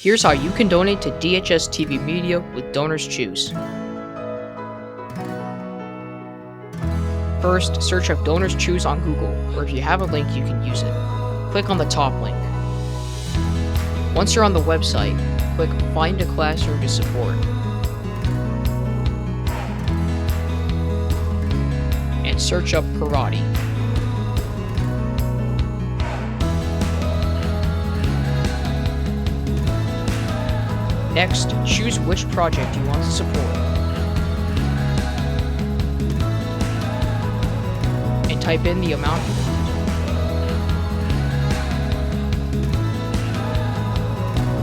Here's how you can donate to DHS TV Media with Donors Choose. First, search up Donors Choose on Google, or if you have a link, you can use it. Click on the top link. Once you're on the website, click Find a Classroom to Support. And search up karate. Next, choose which project you want to support. And type in the amount.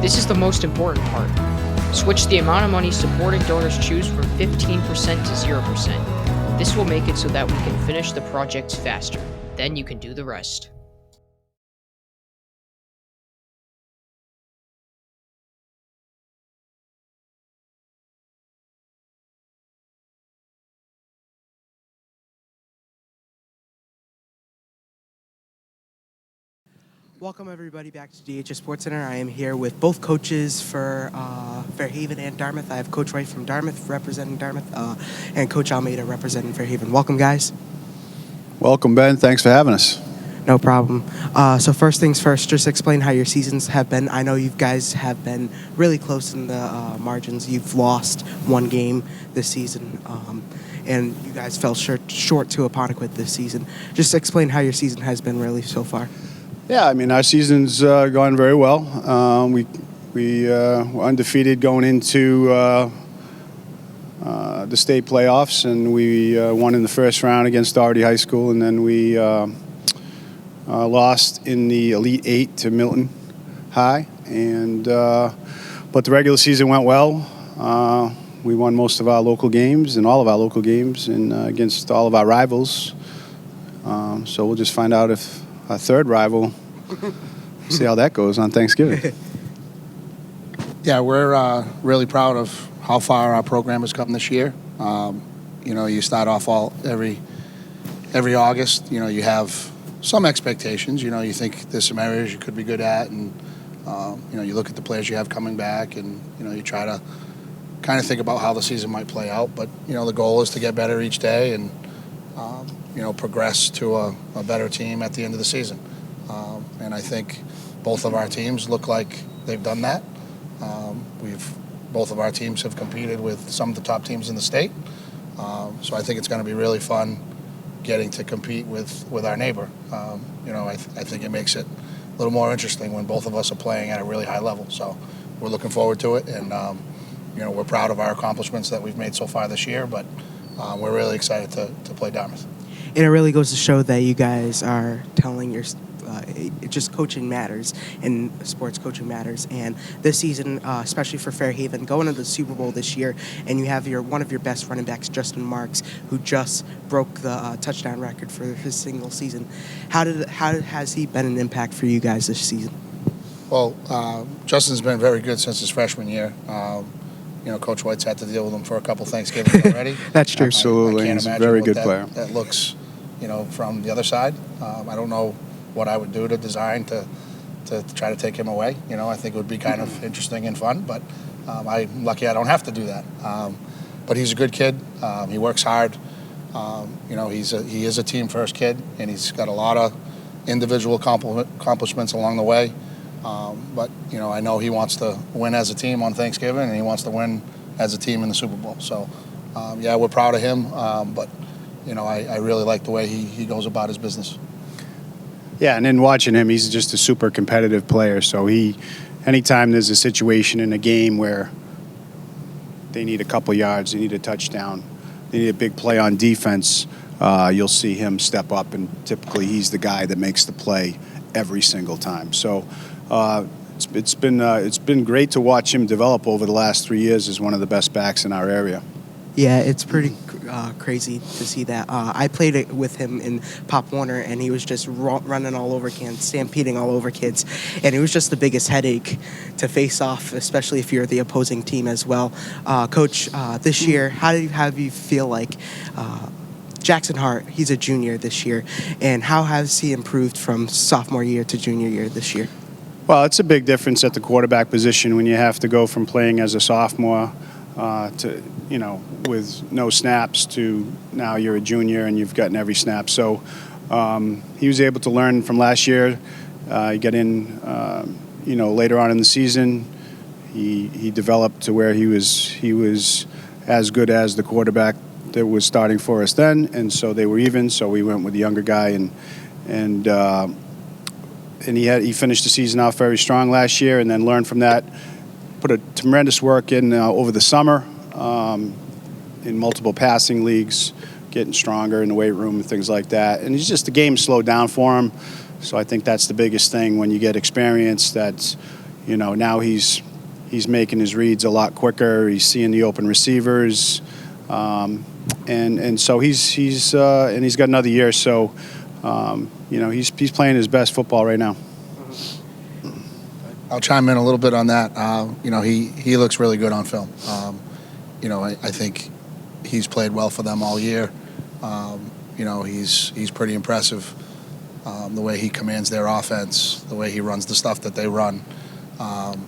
This is the most important part. Switch the amount of money supporting Donors Choose from 15% to 0%. This will make it so that we can finish the projects faster. Then you can do the rest. Welcome everybody back to DHS SportsCenter. I am here with both coaches for Fairhaven and Dartmouth. I have Coach Wright from Dartmouth representing Dartmouth and Coach Almeida representing Fairhaven. Welcome, guys. Welcome, Ben. Thanks for having us. No problem. So first things first, just explain how your seasons have been. I know you guys have been really close in the margins. You've lost one game this season, and you guys fell short to Apponequet this season. Just explain how your season has been really so far. Yeah, I mean, our season's gone very well. We were undefeated going into the state playoffs, and we won in the first round against Doherty High School, and then we lost in the Elite Eight to Milton High. And but the regular season went well. We won most of our local games and all of our local games and against all of our rivals. So we'll just find out if our third rival, see how that goes on Thanksgiving. Yeah, we're really proud of how far our program has come this year. You start off every August. You have some expectations. You think there's some areas you could be good at, and you look at the players you have coming back, and you try to kind of think about how the season might play out. But the goal is to get better each day and progress to a better team at the end of the season. And I think both of our teams look like they've done that. Both of our teams have competed with some of the top teams in the state. So I think it's going to be really fun getting to compete with our neighbor. I think it makes it a little more interesting when both of us are playing at a really high level. So we're looking forward to it, and we're proud of our accomplishments that we've made so far this year, but we're really excited to play Dartmouth. And it really goes to show that you guys are telling your just coaching matters, and sports coaching matters. And this season, especially for Fairhaven, going into the Super Bowl this year, and you have one of your best running backs, Justin Marks, who just broke the touchdown record for his single season. How has he been an impact for you guys this season? Well, Justin's been very good since his freshman year. Coach White's had to deal with him for a couple Thanksgivings already. That's true. Absolutely. I can't He's a imagine very what good that, player. That looks, from the other side. I don't know what I would do to design to try to take him away. I think it would be kind of interesting and fun, but I'm lucky I don't have to do that. But he's a good kid. He works hard. He is a team-first kid, and he's got a lot of individual accomplishments along the way. But I know he wants to win as a team on Thanksgiving, and he wants to win as a team in the Super Bowl. So, we're proud of him. But I really like the way he goes about his business. Yeah, and then watching him, he's just a super competitive player. So anytime there's a situation in a game where they need a couple yards, they need a touchdown, they need a big play on defense, you'll see him step up, and typically he's the guy that makes the play every single time. So it's been great to watch him develop over the last 3 years as one of the best backs in our area. Yeah, it's pretty crazy to see that. I played it with him in Pop Warner, and he was just running all over kids, stampeding all over kids, and it was just the biggest headache to face off, especially if you're the opposing team as well. Coach, this year, how do you feel like Jackson Hart, he's a junior this year, and how has he improved from sophomore year to junior year this year? Well, it's a big difference at the quarterback position when you have to go from playing as a sophomore to, with no snaps to now you're a junior and you've gotten every snap. So he was able to learn from last year. He got in, later on in the season. He developed to where he was as good as the quarterback that was starting for us then, and so they were even. So we went with the younger guy, and he finished the season off very strong last year, and then learned from that. Put a tremendous work in over the summer in multiple passing leagues, getting stronger in the weight room and things like that. And he's just, the game slowed down for him. So I think that's the biggest thing when you get experience. That's, now he's making his reads a lot quicker. He's seeing the open receivers, and so he's got another year. So he's playing his best football right now. I'll chime in a little bit on that. He looks really good on film. I think he's played well for them all year. He's pretty impressive. The way he commands their offense, the way he runs the stuff that they run. And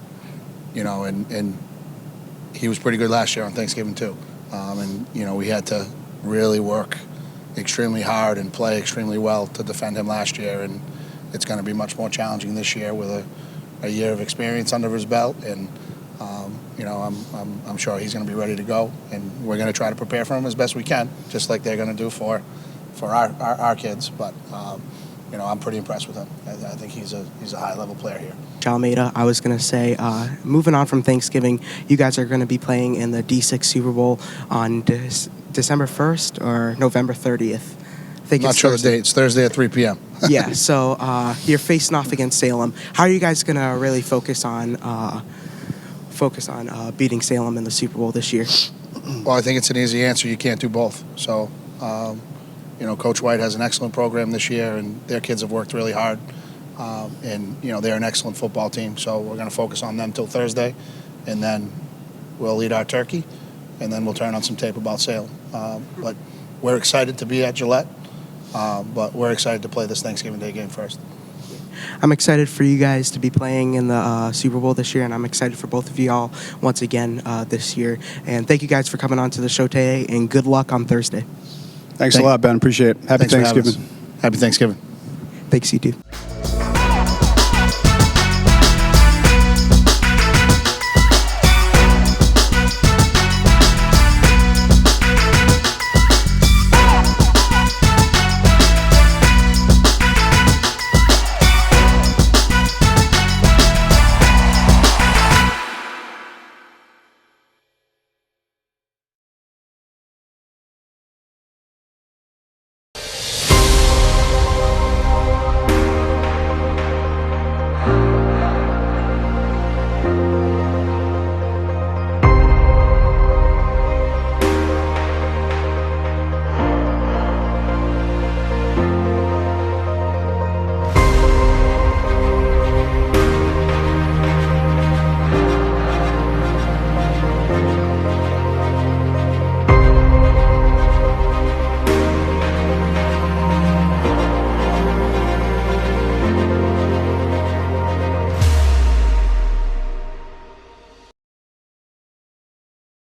he was pretty good last year on Thanksgiving too. We had to really work extremely hard and play extremely well to defend him last year, and it's going to be much more challenging this year with a year of experience under his belt. And I'm sure he's going to be ready to go, and we're going to try to prepare for him as best we can, just like they're going to do for our kids. But I'm pretty impressed with him. I think he's a high-level player here. Almeida, I was going to say, moving on from Thanksgiving, you guys are going to be playing in the D6 Super Bowl on December 1st or November 30th. I'm not sure the date. It's Thursday at 3 p.m. Yeah, so you're facing off against Salem. How are you guys going to really focus on beating Salem in the Super Bowl this year? Well, I think it's an easy answer. You can't do both. So, Coach White has an excellent program this year, and their kids have worked really hard. They're an excellent football team. So we're going to focus on them till Thursday, and then we'll eat our turkey, and then we'll turn on some tape about Salem. But we're excited to be at Gillette, but we're excited to play this Thanksgiving Day game first. I'm excited for you guys to be playing in the Super Bowl this year, and I'm excited for both of you all once again this year. And thank you guys for coming on to the show today, and good luck on Thursday. Thanks a lot, Ben. Appreciate it. Happy Thanksgiving. Happy Thanksgiving. Thanks, you too.